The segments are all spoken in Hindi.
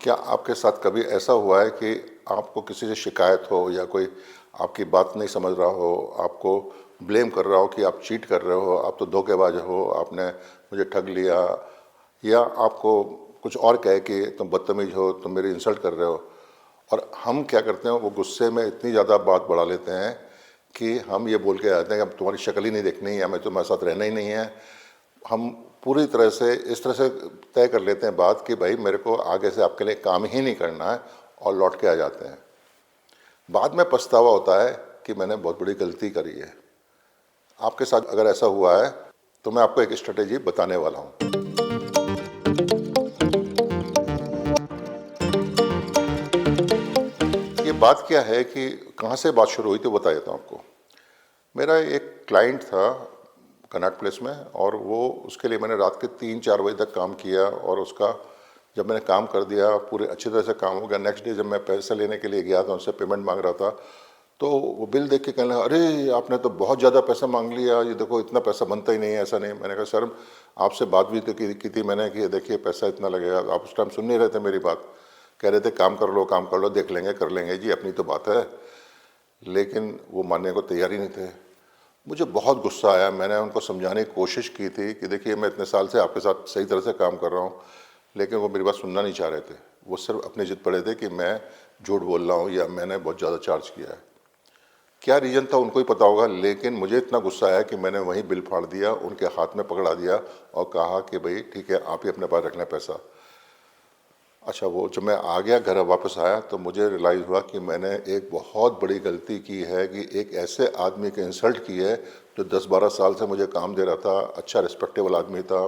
क्या आपके साथ कभी ऐसा हुआ है कि आपको किसी से शिकायत हो या कोई आपकी बात नहीं समझ रहा हो, आपको ब्लेम कर रहा हो कि आप चीट कर रहे हो, आप तो धोखेबाज हो, आपने मुझे ठग लिया, या आपको कुछ और कहे कि तुम बदतमीज हो, तुम मेरी इंसल्ट कर रहे हो। और हम क्या करते हैं, वो गुस्से में इतनी ज़्यादा बात बढ़ा लेते हैं कि हम ये बोल के आते हैं कि अब तुम्हारी शक्ल ही नहीं देखनी या मैं तुम्हारे साथ रहना ही नहीं है। हम पूरी तरह से इस तरह से तय कर लेते हैं बात कि भाई मेरे को आगे से आपके लिए काम ही नहीं करना है, और लौट के आ जाते हैं। बाद में पछतावा होता है कि मैंने बहुत बड़ी गलती करी है। आपके साथ अगर ऐसा हुआ है तो मैं आपको एक स्ट्रेटेजी बताने वाला हूँ। ये बात क्या है कि कहाँ से बात शुरू हुई थी बता देता हूँ आपको। मेरा एक क्लाइंट था कनॉट प्लेस में, और वो उसके लिए मैंने रात के 3-4 बजे तक काम किया, और उसका जब मैंने काम कर दिया, पूरे अच्छी तरह से काम हो गया, नेक्स्ट डे जब मैं पैसे लेने के लिए गया था, उनसे पेमेंट मांग रहा था, तो वो बिल देख के कहने लगा, अरे आपने तो बहुत ज़्यादा पैसा मांग लिया, ये देखो इतना पैसा बनता ही नहीं है, ऐसा नहीं। मैंने कहा सर आपसे बात भी तो की थी मैंने कि देखिए पैसा इतना लगेगा, आप उस टाइम सुन नहीं रहे थे मेरी बात, कह रहे थे काम कर लो, देख लेंगे कर लेंगे जी, अपनी तो बात है। लेकिन वो मानने को तैयार ही नहीं थे। मुझे बहुत गुस्सा आया। मैंने उनको समझाने की कोशिश की थी कि देखिए मैं इतने साल से आपके साथ सही तरह से काम कर रहा हूँ, लेकिन वो मेरी बात सुनना नहीं चाह रहे थे। वो सिर्फ अपनी जिद पड़े थे कि मैं झूठ बोल रहा हूँ या मैंने बहुत ज़्यादा चार्ज किया है। क्या रीज़न था उनको ही पता होगा, लेकिन मुझे इतना गुस्सा आया कि मैंने वहीं बिल फाड़ दिया, उनके हाथ में पकड़ा दिया और कहा कि भाई ठीक है आप ही अपने पास रख लें पैसा। अच्छा, वो जब मैं आ गया घर वापस आया तो मुझे रियलाइज़ हुआ कि मैंने एक बहुत बड़ी गलती की है कि एक ऐसे आदमी की इंसल्ट की है जो 10-12 साल से मुझे काम दे रहा था, अच्छा रिस्पेक्टेबल आदमी था,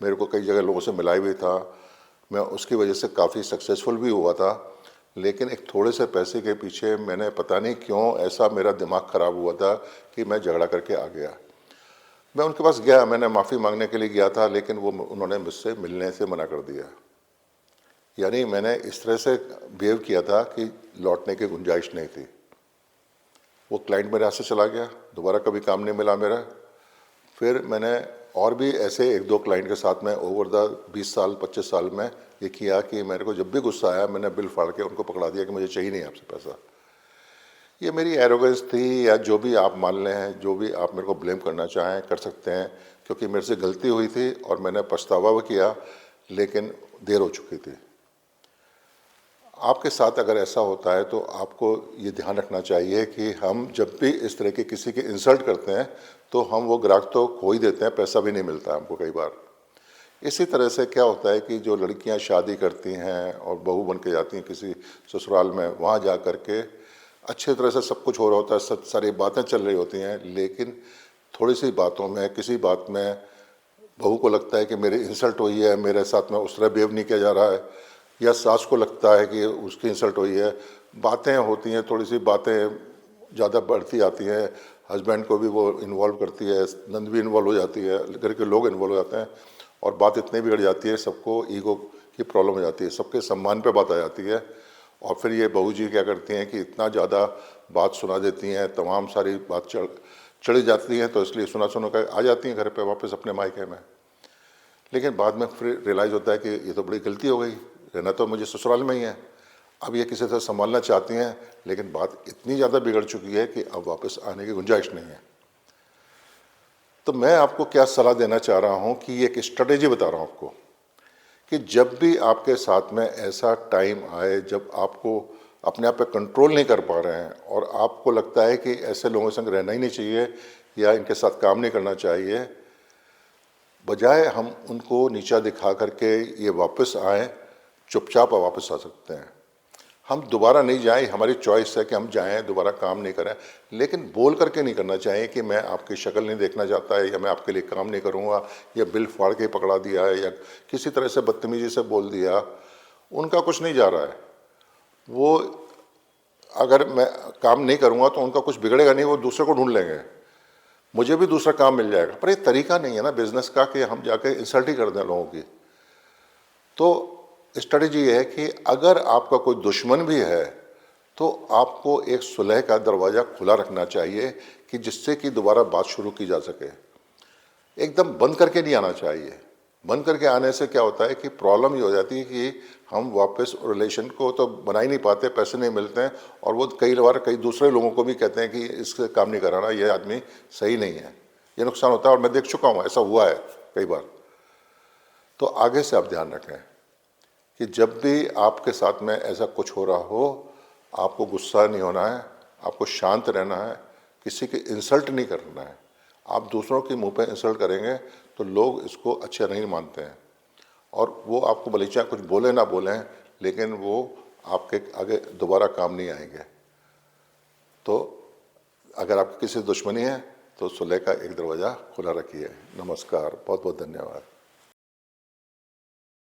मेरे को कई जगह लोगों से मिला भी था, मैं उसकी वजह से काफ़ी सक्सेसफुल भी हुआ था। लेकिन एक थोड़े से पैसे के पीछे मैंने पता नहीं क्यों ऐसा मेरा दिमाग ख़राब हुआ था कि मैं झगड़ा करके आ गया। मैं उनके पास गया, मैंने माफ़ी मांगने के लिए गया था, लेकिन वो उन्होंने मुझसे मिलने से मना कर दिया। यानी मैंने इस तरह से बिहेव किया था कि लौटने की गुंजाइश नहीं थी। वो क्लाइंट मेरे हाथ से चला गया, दोबारा कभी काम नहीं मिला मेरा। फिर मैंने और भी ऐसे 1-2 क्लाइंट के साथ में ओवर द 20 साल 25 साल में ये किया कि मेरे को जब भी गुस्सा आया मैंने बिल फाड़ के उनको पकड़ा दिया कि मुझे चाहिए नहीं आपसे पैसा। ये मेरी एरोगेंस थी, या जो भी आप मान लें, जो भी आप मेरे को ब्लेम करना चाहें कर सकते हैं, क्योंकि मेरे से गलती हुई थी और मैंने पछतावा भी किया, लेकिन देर हो चुकी थी। आपके साथ अगर ऐसा होता है तो आपको ये ध्यान रखना चाहिए कि हम जब भी इस तरह के किसी की इंसल्ट करते हैं तो हम वो ग्राहक तो खो ही देते हैं, पैसा भी नहीं मिलता है हमको कई बार। इसी तरह से क्या होता है कि जो लड़कियां शादी करती हैं और बहू बन के जाती हैं किसी ससुराल में, वहाँ जा कर के अच्छे तरह से सब कुछ हो रहा होता है, सब सारी बातें चल रही होती हैं, लेकिन थोड़ी सी बातों में, किसी बात में बहू को लगता है कि मेरी इंसल्ट हुई है, मेरे साथ में उस तरह बिहेव नहीं किया जा रहा है, या सास को लगता है कि उसकी इंसल्ट हुई है। बातें होती हैं, थोड़ी सी बातें ज़्यादा बढ़ती आती हैं, हस्बैंड को भी वो इन्वॉल्व करती है, नंद भी इन्वॉल्व हो जाती है, घर के लोग इन्वॉल्व हो जाते हैं, और बात इतनी बिगड़ जाती है, सबको ईगो की प्रॉब्लम हो जाती है, सबके सम्मान पे बात आ जाती है। और फिर ये बहू जी क्या करती हैं कि इतना ज़्यादा बात सुना देती हैं, तमाम सारी बात चढ़ जाती हैं, तो इसलिए सुना कर आ जाती हैं घर पे वापस अपने मायके में। लेकिन बाद में फिर रियलाइज़ होता है कि ये तो बड़ी गलती हो गई, रहना तो मुझे ससुराल में ही है। अब ये किसी तरह संभालना चाहती हैं, लेकिन बात इतनी ज़्यादा बिगड़ चुकी है कि अब वापस आने की गुंजाइश नहीं है। तो मैं आपको क्या सलाह देना चाह रहा हूँ कि ये एक स्ट्रेटेजी बता रहा हूँ आपको कि जब भी आपके साथ में ऐसा टाइम आए जब आपको अपने आप पे कंट्रोल नहीं कर पा रहे हैं और आपको लगता है कि ऐसे लोगों के संग रहना ही नहीं चाहिए या इनके साथ काम नहीं करना चाहिए, बजाय हम उनको नीचा दिखा करके ये वापस आएँ, चुपचाप वापस आ सकते हैं। हम दोबारा नहीं जाएं, हमारी चॉइस है कि हम जाएं, दोबारा काम नहीं करें, लेकिन बोल करके नहीं करना चाहिए कि मैं आपकी शक्ल नहीं देखना चाहता है, या मैं आपके लिए काम नहीं करूंगा, या बिल फाड़ के पकड़ा दिया है, या किसी तरह से बदतमीजी से बोल दिया। उनका कुछ नहीं जा रहा है। वो अगर मैं काम नहीं करूंगा तो उनका कुछ बिगड़ेगा नहीं, वो दूसरे को ढूंढ लेंगे, मुझे भी दूसरा काम मिल जाएगा। पर ये तरीका नहीं है ना बिजनेस का कि हम जाके इंसल्ट ही कर दें लोगों की। तो स्ट्रेटजी ये है कि अगर आपका कोई दुश्मन भी है तो आपको एक सुलह का दरवाज़ा खुला रखना चाहिए कि जिससे कि दोबारा बात शुरू की जा सके। एकदम बंद करके नहीं आना चाहिए। बंद करके आने से क्या होता है कि प्रॉब्लम ये हो जाती है कि हम वापस रिलेशन को तो बना ही नहीं पाते, पैसे नहीं मिलते हैं, और वो कई बार कई दूसरे लोगों को भी कहते हैं कि इससे काम नहीं कराना, ये आदमी सही नहीं है, ये नुकसान होता है। और मैं देख चुका हूँ, ऐसा हुआ है कई बार। तो आगे से आप ध्यान रखें कि जब भी आपके साथ में ऐसा कुछ हो रहा हो, आपको गुस्सा नहीं होना है, आपको शांत रहना है, किसी की इंसल्ट नहीं करना है। आप दूसरों के मुंह पे इंसल्ट करेंगे तो लोग इसको अच्छा नहीं मानते हैं, और वो आपको भले चाहे कुछ बोले ना बोलें, लेकिन वो आपके आगे दोबारा काम नहीं आएंगे। तो अगर आपकी किसी से दुश्मनी है तो सुलह का एक दरवाज़ा खुला रखिए। नमस्कार, बहुत बहुत धन्यवाद।